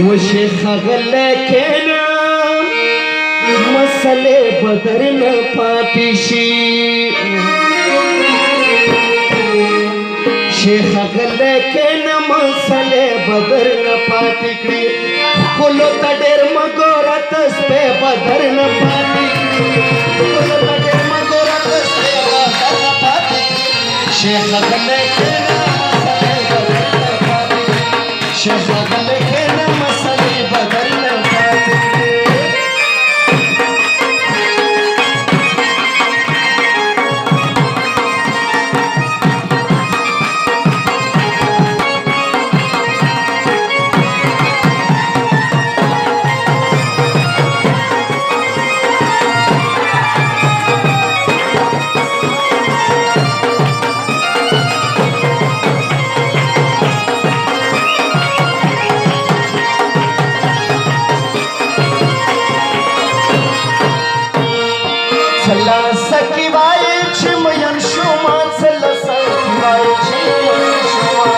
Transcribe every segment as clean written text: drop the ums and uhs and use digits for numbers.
وشيخ غلكنا مسلې بدرنا پاتې شي شیخ غلکنا مسلې بدرنا پاتې کړي کولو ته ډېر مګوره تسبه بدرنا پاتې کړي کولو ته ډېر مګوره تسبه بدرنا پاتې کړي شیخ غلکنا مسلې بدرنا پاتې کړي شیخ غلکنا مسلې بدرنا پاتې کړي سکی وای چې مین شوما سلا سکی وای چې مین شوما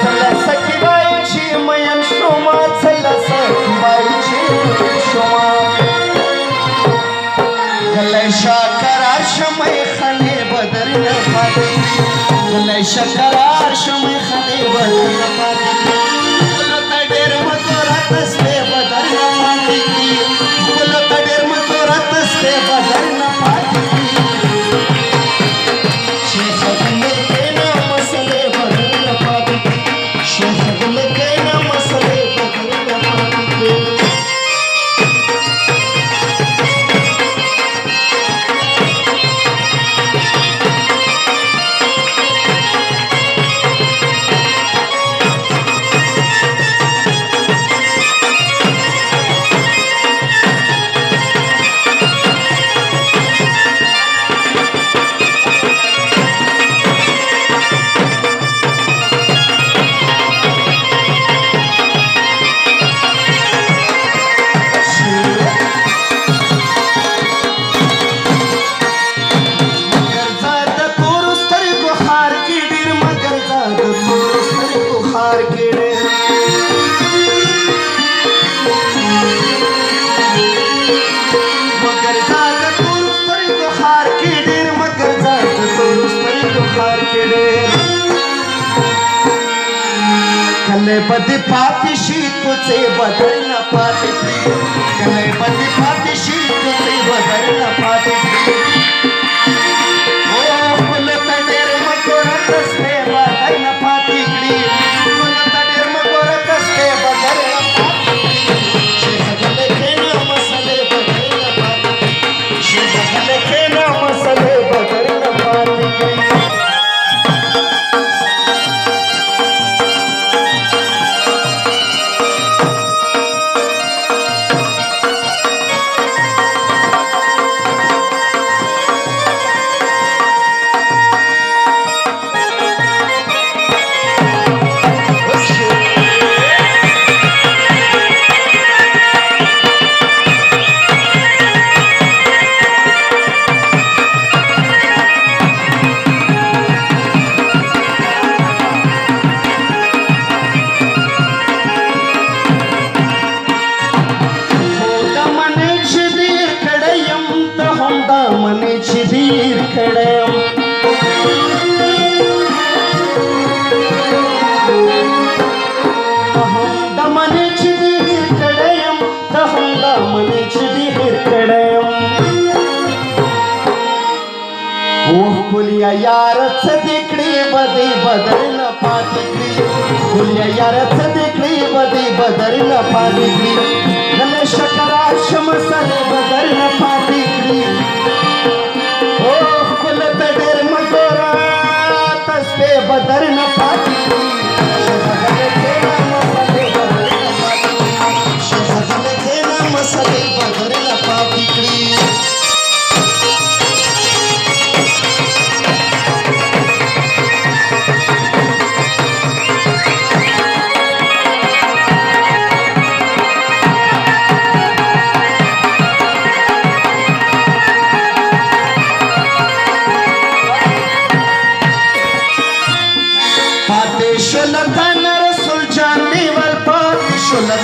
سلا سکی وای چې مین شوما سلا سکی وای چې مین شوما گلای شکرار شمه خنه بدر نه پاتې گلای شکرار شمه خنه بدر نه پاتې تسبه بدرنا پاتې کړي ګل ته ډېر مګوره تسبه بدرنا پاتې کړي شیخ غلکنا مسلې بدرنا پاتې کړي شیخ غلکنا مسلې بدرنا پاتې کړي कले बदी पाती शी तुझे बदल न पाती कले बदी पाती शी तुझे बदल न पाती ओ कुल तडेर मकोरा तस्ते बदल न पाती कुल तडेर मकोरा तस्ते बदल न पाती शेख गलकना मसले बदल न पाती शेख गलकना मसले बदल न पाती कुलिया यार देखड़ी बदी बदल न पाती कुलिया यार देखड़ी बदी बदल न पाती गले शकरार शमसल बदल न पाती ओ कुल तडेर मगोरा तस्बे बदल न पाती मसले बदल न पाती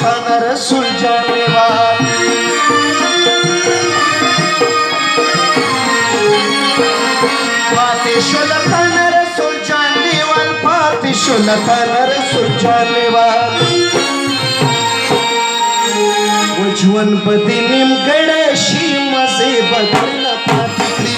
सुल्तान रसूल जानलेवार फातिह सुल्तान रसूल जानलेवार फातिह सुल्तान रसूल जानलेवार उज्ज्वल बदिनीम गडशी मजे बदलना फातिकडी